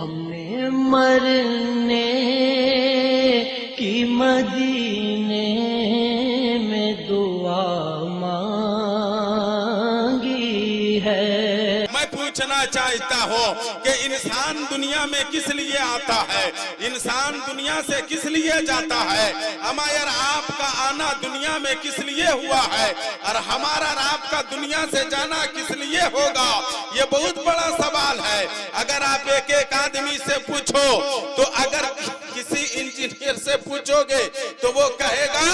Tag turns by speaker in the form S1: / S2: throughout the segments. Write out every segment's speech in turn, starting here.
S1: हमने मरने की मदीने में दुआ मांगी है।
S2: मैं पूछना चाहता हूँ कि इंसान दुनिया में किस लिए आता है, इंसान दुनिया से किस लिए जाता है, हमारा आपका आना दुनिया में किस लिए हुआ है और हमारा आपका दुनिया से जाना किस लिए होगा, ये बहुत बड़ा सवाल है। अगर आप एक एक आदमी से पूछो तो अगर किसी इंजीनियर से पूछोगे तो वो कहेगा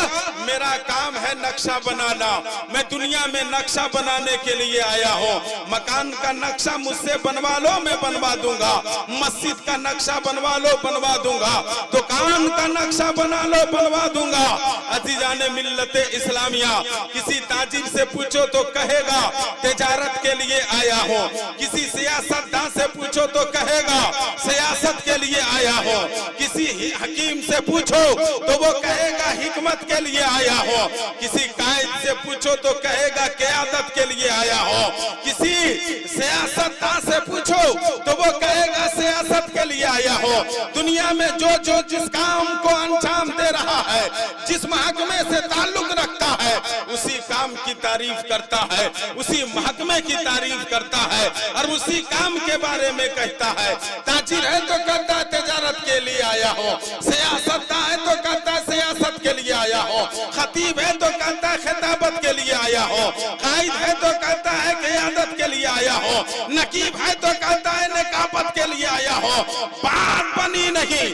S2: मेरा काम है नक्शा बनाना, मैं दुनिया में नक्शा बनाने के लिए आया हूँ। मकान का नक्शा मुझसे बनवा लो मैं बनवा दूंगा, मस्जिद का नक्शा बनवा लो बनवा दूंगा, दुकान का नक्शा बना लो बनवा दूंगा। अजीजाने मिल्लते इस्लामिया किसी ताजिर से पूछो तो कहेगा तिजारत के लिए आया हूँ, किसी सियासतदान से पूछो तो कहेगा सियासत के लिए आया हूँ, किसी हकीम से पूछो तो वो कहेगा हिकमत के लिए आया हो, किसी कायद से पूछो तो कहेगा क़यादत के लिए आया हो, किसी सियासतदान से पूछो तो वो कहेगा सियासत के लिए आया हो। दुनिया में जो जो जिस काम को अंजाम दे रहा है, जिस महकमे से ताल्लुक रखता है, उसी काम की तारीफ करता है, उसी महकमे की तारीफ करता है और उसी काम के बारे में कहता है। ताजिर है तो कहता है तिजारत के लिए आया हो, सियासतदान है तो कहता है सियासत के लिए आया हो, खतीब है तो कहता है खिताबत के लिए आया हो, कायद है तो कहता है क़यादत के लिए आया हो, नकीब है तो कहता है नकाबत के लिए आया हो। बात बनी नहीं,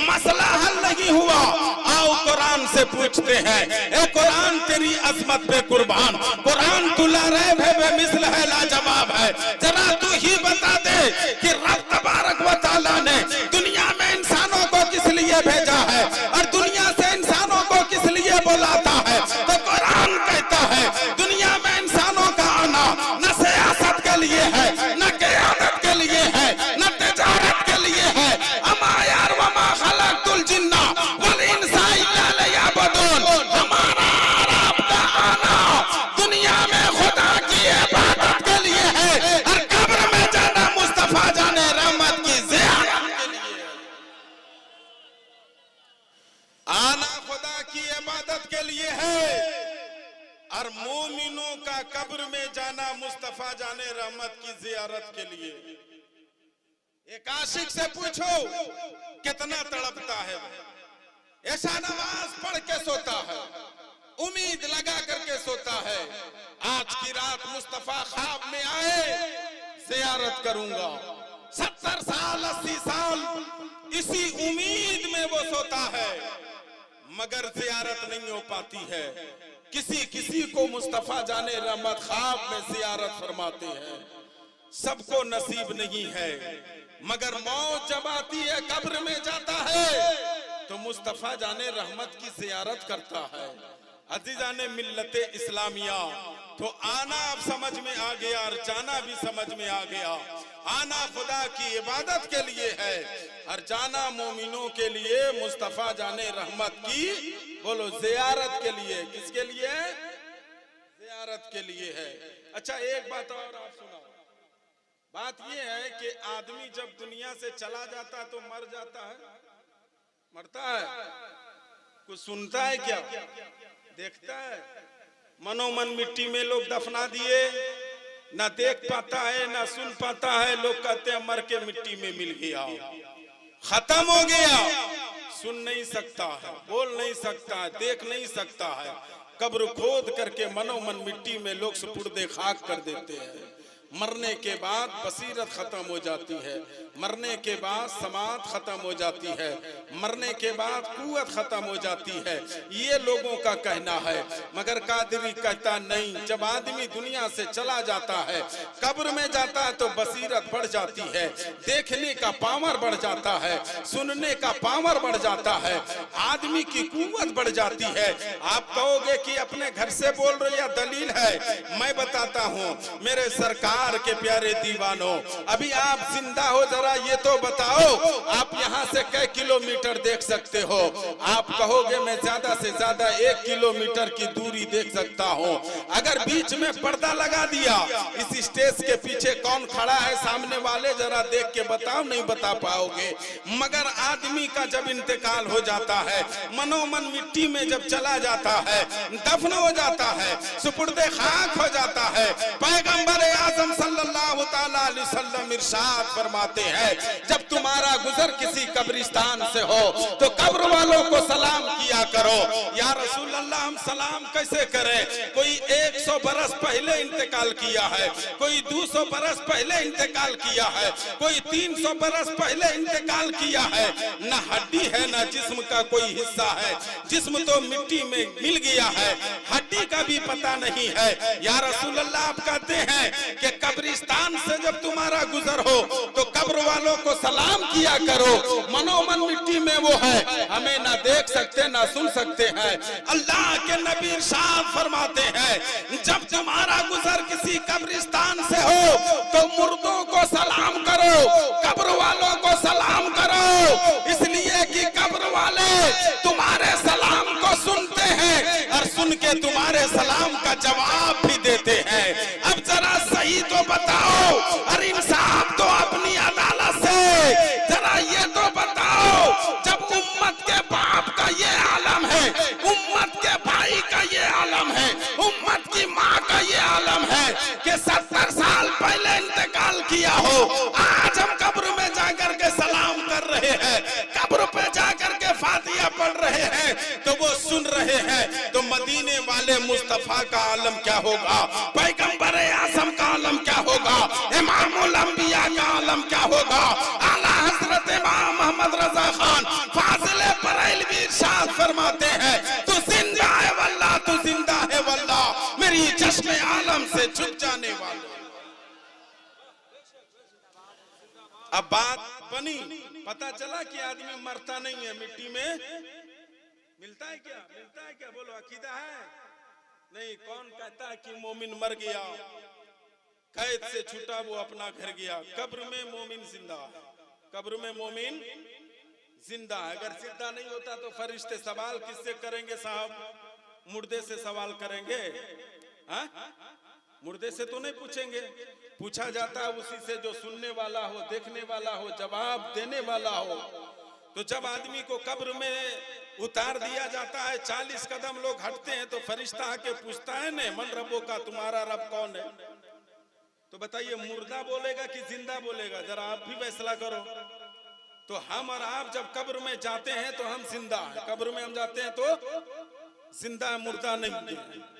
S2: मसला हल नहीं हुआ, आओ कुरान से पूछते हैं। ए कुरान तेरी अजमत पे कुर्बान, कुरान तुला रहे बेमिसल है लाजवाब है, जरा तू ही बता दे कि रब तबारक व तआला ने दुनिया में इंसानों को किस लिए भेजा है और दुनिया से इंसानों को किस लिए बुलाता है। तो कुरान कहता है दुनिया में इंसानों का आना न सियासत के लिए है, न क़यादत के लिए है, न तिजारत के लिए है। अमा यार वमा खलक़तुल जिन्ना वल इंसा इल्ला लियअबुदून, हमारा और आपका आना दुनिया में खुदा की इबादत के लिए है और कब्र में जाना मुस्तफा जाने रहमत की ज़ियारत के लिए। आना खुदा की इबादत के लिए है और मोमिनों का कब्र में जाना मुस्तफा जाने रहमत की ज़ियारत के लिए। एक आशिक से पूछो कितना तड़पता है, ऐसा नमाज पढ़ के सोता है, उम्मीद लगा करके सोता है आज की रात मुस्तफा ख्वाब में आए ज़ियारत करूंगा। 70 साल 80 साल इसी उम्मीद में वो सोता है मगर ज़ियारत नहीं हो पाती है। किसी किसी को मुस्तफा जाने रहमत ख्वाब में ज़ियारत फरमाते हैं, सबको नसीब नहीं है मगर मौत जब आती है कब्र में जाता है तो मुस्तफा जाने रहमत की ज़ियारत करता है। अज़ीज़ाने मिल्लते इस्लामिया तो आना अब समझ में आ गया और जाना भी समझ में आ गया। आना खुदा की इबादत के लिए है और जाना मोमिनों के लिए मुस्तफा जाने रहमत की बोलो ज़ियारत के लिए। किसके लिए? ज़ियारत के लिए है। अच्छा एक बात और आप सुनाओ। बात यह है कि आदमी जब दुनिया से चला जाता है तो मर जाता है, मरता है, कुछ सुनता है क्या? देखता है? मनोमन मिट्टी में लोग दफना दिए, ना देख पाता है ना सुन पाता है। लोग कहते हैं मर के मिट्टी में मिल गया, खत्म हो गया, सुन नहीं सकता है, बोल नहीं सकता है, देख नहीं सकता है। कब्र खोद करके मनोमन मिट्टी में लोग सुपुर्दे खाक कर देते हैं। मरने के बाद बसीरत खत्म हो जाती है, मरने के बाद समात खत्म हो जाती है, मरने के बाद कुव्वत खत्म हो जाती है, ये लोगों का कहना है। मगर कादरी कहता नहीं, जब आदमी दुनिया से चला जाता है कब्र में जाता है तो बसीरत बढ़ जाती है, देखने का पावर बढ़ जाता है, सुनने का पावर बढ़ जाता है, आदमी की कुव्वत बढ़ जाती है। आप कहोगे कि अपने घर से बोल रहे या दलील है? मैं बताता हूँ, मेरे सरकार सरकार के प्यारे दीवानों, अभी आप जिंदा हो, जरा ये तो बताओ, आप यहाँ से कई किलोमीटर देख सकते हो? आप कहोगे मैं ज्यादा से ज्यादा 1 किलोमीटर की दूरी देख सकता हूँ। अगर बीच में पर्दा लगा दिया, इस स्टेज के पीछे कौन खड़ा है सामने वाले, जरा देख के बताओ, नहीं बता पाओगे। मगर आदमी का जब इंतकाल हो जाता है, मनोमन मिट्टी में जब चला जाता है, दफन हो जाता है, सुपुर्दे खाक हो जाता है, पैगंबर आजम सल्लल्लाहु ताला अलैहि वसल्लम इरशाद फरमाते हैं, जब तुम्हारा गुजर किसी कब्रिस्तान से हो तो कब्र वालों को सलाम किया करो। या रसूल अल्लाह, हम सलाम कैसे करें? कोई 100 बरस पहले इंतकाल किया है, कोई 200 बरस पहले इंतकाल किया है, कोई 300 बरस पहले इंतकाल किया है। न हड्डी है न जिस्म का कोई हिस्सा है, जिस्म तो मिट्टी में मिल गया है, हड्डी का भी पता नहीं है। या रसूल अल्लाह, आप कहते हैं कि कब्रिस्तान से जब तुम्हारा गुजर हो तो कब्र वालों को सलाम किया करो। मनोमन मिट्टी में वो है, हमें ना देख सकते ना सुन सकते हैं। अल्लाह के नबी इरशाद फरमाते हैं, जब तुम्हारा गुजर किसी कब्रिस्तान से हो तो मुर्दों को सलाम करो, कब्र वालों को सलाम करो, इसलिए कि कब्र वाले तुम्हारे सलाम को सुनते हैं और सुन के तुम्हारे सलाम का जवाब भी देते हैं। अब जरा सही तो बताओ और इंसाफ तो अपनी अदालत से, जरा ये तो बताओ, जब उम्मत के बाप का ये आलम है, उम्मत के भाई का ये आलम है, उम्मत की माँ का ये आलम है कि 70 साल पहले इंतकाल किया हो, आज हम कब्र में जाकर के सलाम कर रहे हैं, कब्र पे जाकर के फातिहा पढ़ रहे हैं, तो वो सुन रहे हैं, तो मदीने वाले मुस्तफा का आलम क्या होगा, पैगंबर आजम का आलम क्या होगा, इमामुल अंबिया का आलम क्या होगा। आला हजरत इमाम मोहम्मद रजा खान फाजिले बरेलवी इरशाद फरमाते हैं, तू जिंदा है वल्लाह, तू जिंदा है वल्लाह, मेरी चश्मे आलम से छुप जाने वाला। अब बात बनी, पता चला कि आदमी मरता नहीं है, मिट्टी में मिलता है क्या? मिलता है क्या? बोलो, अकीदा है? नहीं। कौन कहता है कि मोमिन मर गया, कैद से छूटा, वो अपना घर गया? कब्र में मोमिन जिंदा है, कब्र में मोमिन जिंदा है। अगर जिंदा नहीं होता तो फरिश्ते सवाल किससे करेंगे साहब? मुर्दे से सवाल करेंगे? हाँ, मुर्दे से तो नहीं पूछेंगे, पूछा जाता है उसी से जो सुनने वाला हो, देखने वाला हो, जवाब देने वाला हो। तो जब आदमी को कब्र में उतार दिया जाता है, 40 कदम लोग हटते हैं तो फरिश्ता आके पूछता है ने, मन रब्बो का, तुम्हारा रब कौन है? तो बताइए, मुर्दा बोलेगा कि जिंदा बोलेगा? जरा आप भी फैसला करो। तो हम और आप जब कब्र में जाते हैं तो हम जिंदा हैं, कब्र में हम जाते हैं तो जिंदा है, मुर्दा नहीं है।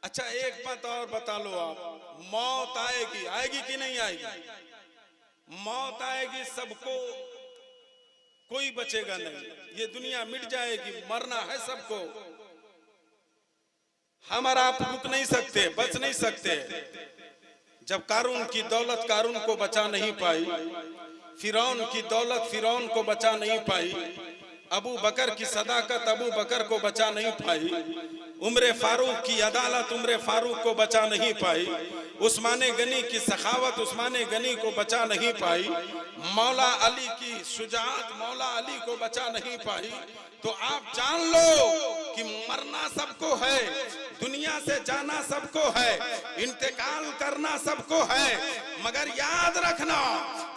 S2: अच्छा, एक बात और बता लो आप, मौत आएगी, आएगी कि नहीं आएगी? मौत आएगी, सबको, कोई बचेगा नहीं, ये दुनिया मिट जाएगी, मरना है सबको। हम और आप रुक नहीं सकते, बच नहीं सकते। जब कारून की दौलत कारून को बचा नहीं पाई, फिरौन की दौलत फिरौन को बचा नहीं पाई, अबू बकर की सदाकत अबू बकर को बचा नहीं पाई, उम्र फारूक की अदालत उम्र फारूक को बचा नहीं पाई, उस्मान गनी की सखावत उस्मान गनी को बचा नहीं पाई, मौला अली की शुजाअत मौला अली को बचा नहीं पाई। तो आप जान लो कि मरना सबको है, दुनिया से जाना सबको है, इंतकाल करना सबको है, मगर याद रखना,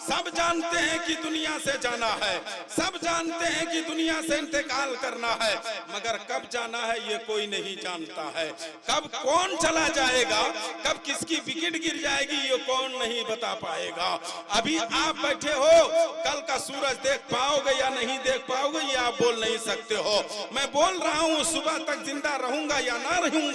S2: सब जानते हैं कि दुनिया से जाना है, सब जानते हैं कि दुनिया से इंतकाल करना है, मगर कब जाना है ये कोई नहीं जानता है। कब कौन चला जाएगा, कब किसकी विकेट गिर जाएगी, ये कौन नहीं बता पाएगा। अभी आप बैठे हो, कल का सूरज देख पाओगे या नहीं देख पाओगे ये आप बोल नहीं सकते हो। मैं बोल रहा हूँ, सुबह तक जिंदा रहूंगा या ना रहूंगा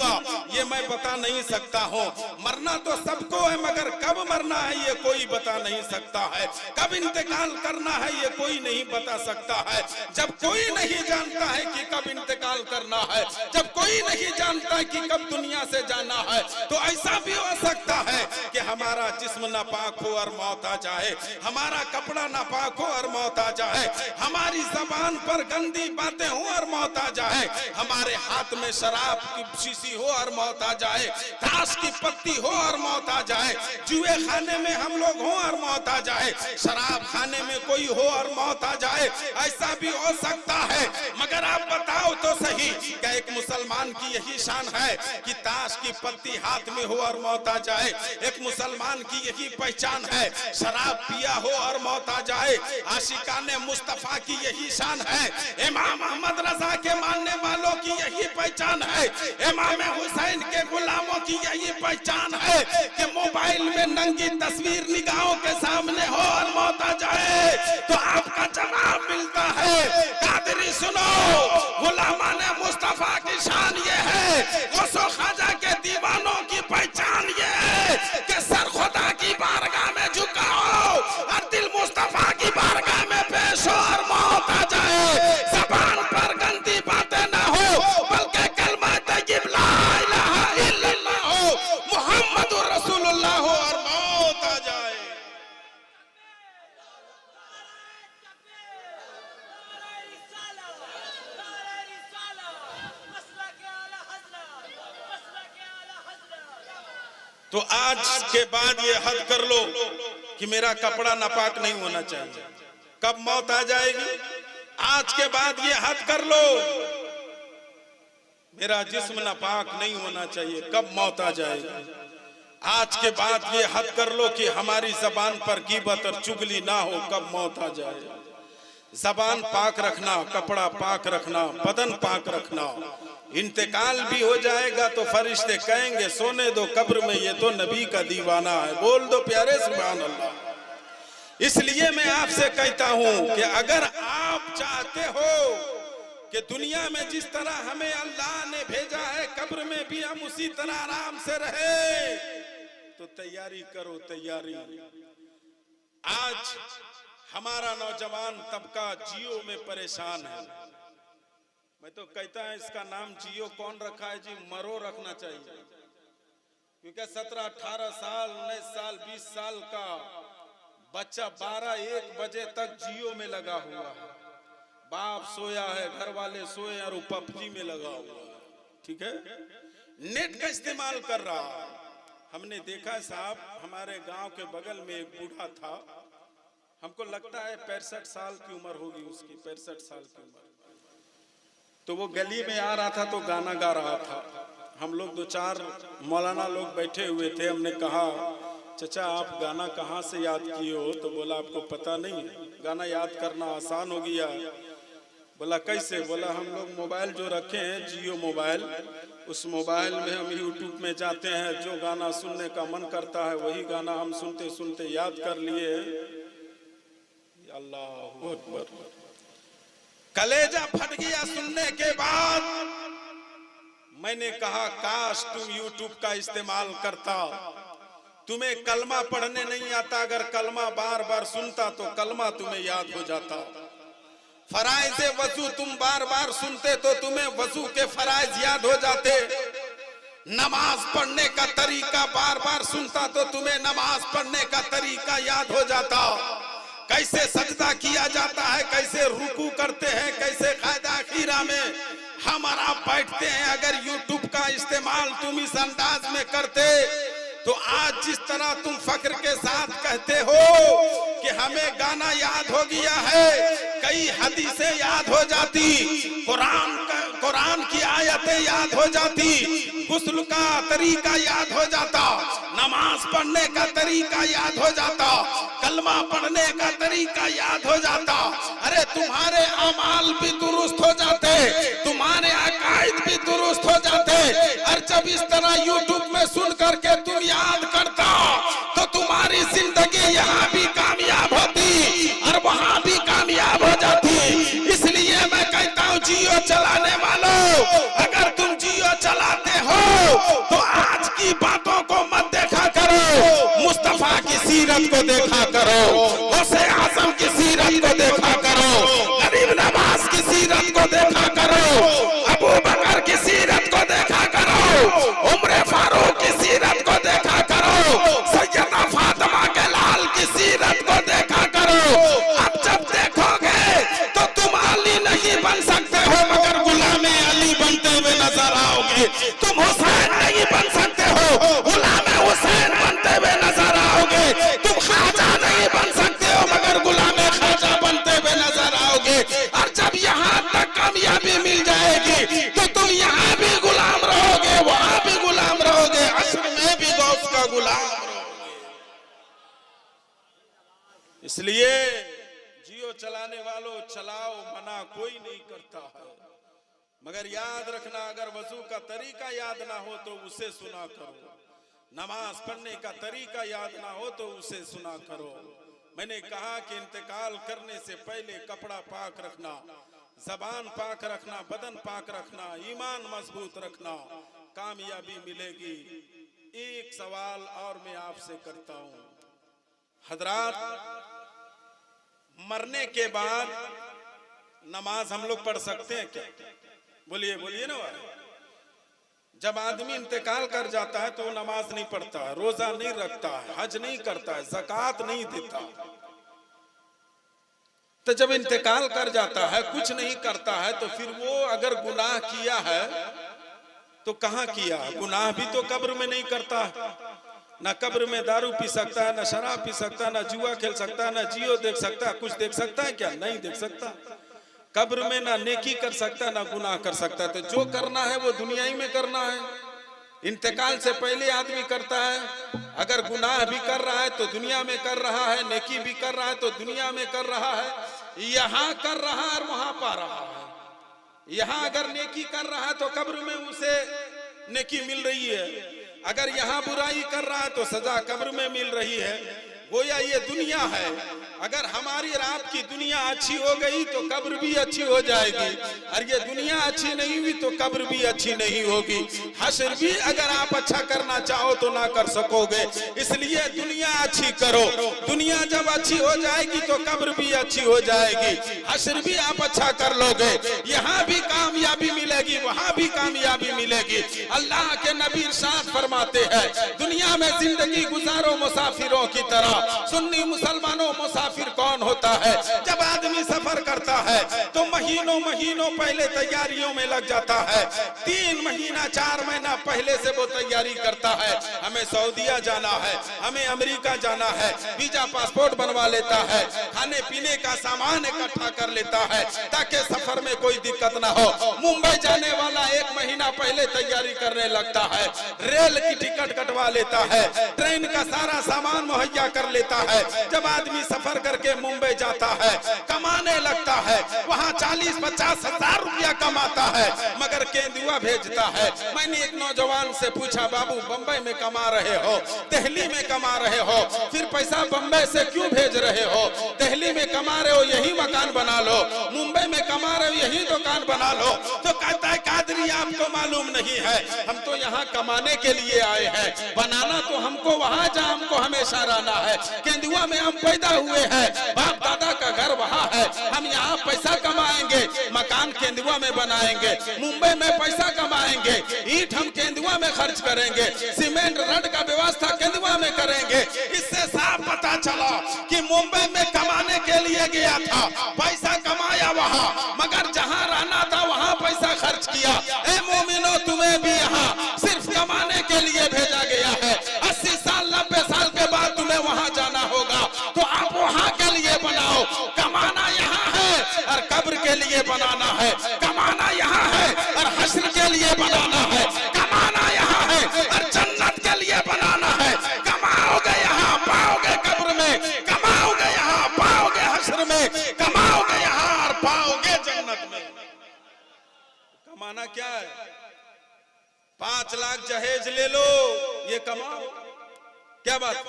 S2: ये मैं बता नहीं सकता हूँ। मरना तो सबको है, मगर कब मरना है ये कोई बता नहीं सकता है, कब इंतकाल करना है ये कोई नहीं बता सकता है। जब कोई नहीं जानता है कि कब इंतकाल करना है, जब कोई नहीं जानता है कि कब दुनिया से जाना है, तो ऐसा भी हो सकता है कि हमारा जिस्म नापाक हो और मौत आ जाए, हमारा कपड़ा नापाक हो और मौत आ जाए, हमारी जबान पर गंदी बातें हो और मौत आ जाए, हमारे हाथ में शराब की शीशी हो और मौत आ जाए, ताश की पत्ती हो और मौत आ जाए, जुए खाने में हम लोग हो और मौत आ जाए, शराब खाने में कोई हो और मौत आ जाए, ऐसा भी हो सकता है। मगर आप बताओ तो सही, क्या एक मुसलमान की यही शान है कि ताश की पत्ती हाथ में हो और मौत आ जाए? एक मुसलमान की यही पहचान है शराब पिया हो और मौत आ जाए? आशिकाने मुस्तफा की यही शान है, इमाम अहमद रजा के मानने वालों की यही पहचान है, इमाम हुसैन के गुलामों की यही पहचान है कि मोबाइल में नंगी तस्वीर निगाहों के सामने हो और मौत आ जाए। तो आपका जवाब मिलता है, कादरी सुनो, गुलामाने मुस्तफा की शान ये है, गौसो ख्वाजा के दीवानों की पहचान ये है कि सर खुदा की बारगाह में झुकाओ और दिल मुस्तफा की बारगाह में पेश हो और मौत आ जाए। ज़बान पर गंदी बातें ना हो, बल्कि कलमा तय्यब ला इलाहा इल्लल्लाह हो, मुहम्मदुर रसूलुल्लाह हो और मौत आ जाए। तो आज के बाद ये हद कर लो कि मेरा कपड़ा नापाक नहीं होना चाहिए। कब मौत आ जाएगी? आज के बाद ये हद कर लो, मेरा जिस्म नापाक नहीं होना चाहिए। कब मौत आ जाएगी? आज के बाद ये हद कर लो कि हमारी जबान पर गीबत और चुगली ना हो। कब मौत आ जाए? जबान पाक रखना, कपड़ा पाक रखना, बदन पाक रखना। इंतकाल भी हो जाएगा तो फरिश्ते कहेंगे सोने दो कब्र में, ये तो नबी का दीवाना है। बोल दो प्यारे सुभान अल्लाह। इसलिए मैं आपसे कहता हूं कि अगर आप चाहते हो कि दुनिया में जिस तरह हमें अल्लाह ने भेजा है, कब्र में भी हम उसी तरह आराम से रहे, तो तैयारी करो, तैयारी। आज हमारा नौजवान तबका जियो में परेशान है। मैं तो कहता है इसका नाम जियो कौन रखा है जी? मरो रखना चाहिए, क्योंकि 17, 18 साल, 19 साल, 20 साल का बच्चा 12-1 बजे तक जियो में लगा हुआ है। बाप सोया है, घर वाले सोए और वो पबजी में लगा हुआ है। ठीक है, नेट का इस्तेमाल कर रहा है। हमने देखा साहब, हमारे गांव के बगल में एक बूढ़ा था, हमको लगता है 65 साल की उम्र होगी उसकी, 65 साल की उम्र। तो वो गली में आ रहा था तो गाना गा रहा था। हम लोग 2-4 मौलाना लोग बैठे हुए थे। हमने कहा चचा आप गाना कहाँ से याद किए हो? तो बोला आपको पता नहीं है, गाना याद करना आसान हो गया। बोला कैसे? बोला हम लोग मोबाइल जो रखे हैं जियो मोबाइल, उस मोबाइल में हम यूट्यूब में जाते हैं, जो गाना सुनने का मन करता है वही गाना हम सुनते सुनते याद कर लिए। अल्लाहू अकबर। कलेजा फट गया सुनने के बाद। मैंने कहा काश तुम यूट्यूब का इस्तेमाल करता। तुम्हें कलमा पढ़ने नहीं आता, अगर कलमा बार बार सुनता तो कलमा तुम्हें याद हो जाता। फराइज़ वजू तुम बार बार सुनते तो तुम्हें वजू के फराइज याद हो जाते। नमाज पढ़ने का तरीका बार बार सुनता तो तुम्हें नमाज पढ़ने का तरीका याद हो जाता। कैसे सजदा किया जाता है, कैसे रुकू करते हैं, कैसे कायदा खीरा में हम और आप बैठते हैं। अगर यूट्यूब का इस्तेमाल तुम इस अंदाज में करते तो आज जिस तरह तुम फख्र के साथ कहते हो कि हमें गाना याद हो गया है, कई हदीसें याद हो जाती, कुरान की आयतें याद हो जाती, गुस्ल का तरीका याद हो जाता, नमाज पढ़ने का तरीका याद हो जाता, कलमा पढ़ने का तरीका याद हो जाता। अरे तुम्हारे अमाल भी दुरुस्त हो जाते, तुम्हारे अकायद भी दुरुस्त हो जाते। और जब इस तरह यूट्यूब में सुन करके तुम याद करता तो तुम्हारी जिंदगी यहाँ भी कामयाब होती और वहाँ भी कामयाब हो जाती। इसलिए मैं कहता हूँ जियो चलाने वालों, अगर तुम जियो चलाते हो तो आज की बातों को मत देखा करो, मुस्तफा की सीरत को देखा करो, गौसे आजम की सीरत को देखा करो, गरीब नवाज की सीरत को देखा करो, अबू बकर की सीरत को देखा करो, उमर फारूक की सीरत को देखा करो, सैयदा फातिमा के लाल की सीरत को देखा करो। अब जब देखोगे तो तुम अली नहीं चलाने वालों चलाओ, मना कोई नहीं करता है, मगर याद रखना अगर वजू का तरीका याद ना हो तो उसे सुना करो, नमाज पढ़ने का तरीका याद ना हो तो उसे सुना करो। मैंने कहा कि इंतकाल करने से पहले कपड़ा पाक रखना, जबान पाक रखना, बदन पाक रखना, ईमान मजबूत रखना, कामयाबी मिलेगी। एक सवाल और मैं आपसे करता हूं, हजरात, मरने के बाद नमाज हम लोग पढ़ सकते हैं क्या? बोलिए बोलिए ना भाई। जब आदमी इंतकाल कर जाता है तो वो नमाज नहीं पढ़ता है, रोजा नहीं रखता है, हज नहीं करता है, ज़कात नहीं देता। तो जब इंतकाल कर जाता है, कुछ नहीं करता है, तो फिर वो अगर गुनाह किया है तो कहाँ किया? गुनाह भी तो कब्र में नहीं करता है। ना कब्र में दारू पी सकता है, ना शराब पी सकता है, ना जुआ खेल सकता है, ना जियो देख सकता है। कुछ देख सकता है क्या? नहीं देख सकता। कब्र में ना नेकी कर सकता है, ना गुनाह कर सकता है। तो जो करना है वो दुनिया ही में करना है। इंतकाल से पहले आदमी करता है, अगर गुनाह भी कर रहा है तो दुनिया में कर रहा है, नेकी भी कर रहा है तो दुनिया में कर रहा है। यहाँ कर रहा है और वहां पा रहा है। यहाँ अगर नेकी कर रहा है तो कब्र में उसे नेकी मिल रही है, अगर यहाँ बुराई कर रहा है तो सजा कब्र में मिल रही है। गोया ये दुनिया है। अगर हमारी और आपकी दुनिया अच्छी हो गई तो कब्र भी अच्छी हो जाएगी, और ये दुनिया अच्छी नहीं हुई तो कब्र भी अच्छी नहीं होगी। हश्र भी अगर आप अच्छा करना चाहो तो ना कर सकोगे। इसलिए दुनिया अच्छी करो। दुनिया जब अच्छी हो जाएगी तो कब्र भी अच्छी हो जाएगी। हश्र भी आप अच्छा कर लोगे, यहाँ भी कामयाबी मिलेगी, वहाँ भी कामयाबी मिलेगी। अल्लाह के नबी इरशाद फरमाते हैं, दुनिया में जिंदगी गुजारो मुसाफिरों की तरह। सुन्नी मुसलमानों, मुसाफिर कौन होता है? जब आदमी सफर करता है तो महीनों महीनों पहले तैयारियों में लग जाता है। 3 महीना 4 महीना पहले से वो तैयारी करता है। हमें सऊदीया जाना है, हमें अमेरिका जाना है, वीजा पासपोर्ट बनवा लेता है, खाने पीने का सामान इकट्ठा कर लेता है ताकि सफर में कोई दिक्कत ना हो। मुंबई जाने वाला 1 महीना पहले तैयारी करने लगता है, रेल की टिकट कटवा लेता है, ट्रेन का सारा सामान मुहैया कर लेता है। जब आदमी सफर करके मुंबई जाता है, कमाने लगता है, वहाँ 40-50 हजार रुपया कमाता है, मगर केंदुआ भेजता है। मैंने एक नौजवान से पूछा, बाबू बंबई में कमा रहे हो, दिल्ली में कमा रहे हो, फिर पैसा बंबई से क्यों भेज रहे हो? दिल्ली में कमा रहे हो यही मकान बना लो, मुंबई में कमा रहे हो यही दुकान बना लो। तो कहता है, कादरी आपको मालूम नहीं है, हम तो यहाँ कमाने के लिए आए हैं, बनाना तो हमको वहाँ जहाँ हमको हमेशा रहना है। केंदुआ में हम पैदा हुए हैं, बाप दादा का घर वहाँ है, हम यहाँ पैसा कमाएंगे, मकान केंदुआ में बनाएंगे, मुंबई में पैसा कमाएंगे, ईंट हम केंदुआ में खर्च करेंगे, सीमेंट रड का व्यवस्था केंदुआ में करेंगे। इससे साफ पता चला कि मुंबई में कमाने के लिए गया था, पैसा कमाया वहाँ, मगर जहाँ रहना था वहाँ पैसा खर्च किया। ए मोमिनो, तुम्हें भी यहाँ सिर्फ कमाने के लिए भेजा गया है। 80 साल 90 साल के बाद तुम्हें वहाँ जाना होगा, तो आप वहाँ के लिए बनाओ। कमाना यहाँ है और कब्र के लिए बनाना है, कमाना यहाँ है और हश्र के लिए बनाना है, कमाना यहाँ है और जन्नत के लिए बनाना है। कमाओगे यहाँ पाओगे कब्र में, कमाओगे यहाँ पाओगे हश्र में, कमाओगे यहाँ और पाओगे जन्नत में। कमाना क्या है? 5 लाख जहेज ले लो, ये कमाओ। क्या बात?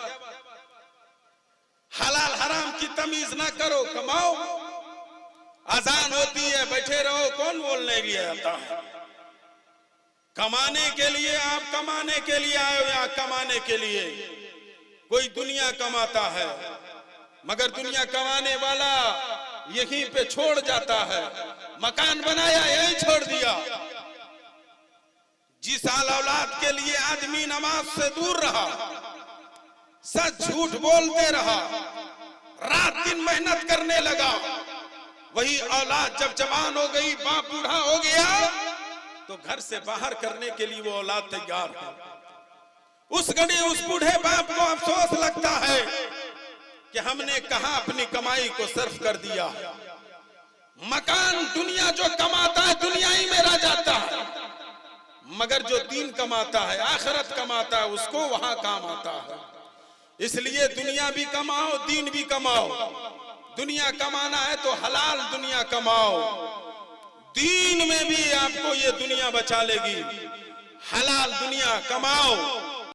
S2: हलाल हराम की तमीज ना करो, कमाओ। अजान होती है, बैठे रहो, कौन बोलने के लिए आता है? कमाने के लिए, आप कमाने के लिए आए हो या कमाने के लिए? कोई दुनिया कमाता है, मगर दुनिया कमाने वाला यहीं पे छोड़ जाता है। मकान बनाया यहीं छोड़ दिया। जिस औलाद के लिए आदमी नमाज से दूर रहा, सच झूठ बोलते रहा, रात दिन मेहनत करने लगा, वही औलाद जब जवान हो गई, बाप बूढ़ा हो गया, तो घर से बाहर करने के लिए वो औलाद तैयार है। उस घड़ी उस बूढ़े बाप को अफसोस लगता है कि हमने कहां अपनी कमाई को सर्फ कर दिया। मकान दुनिया जो कमाता है दुनिया ही में रह जाता है, मगर जो दीन कमाता है, आखिरत कमाता है, उसको वहां काम आता है। इसलिए दुनिया भी कमाओ, दीन भी कमाओ। दुनिया कमाना है तो हलाल दुनिया कमाओ, दीन में भी आपको ये दुनिया बचा लेगी। हलाल दुनिया कमाओ,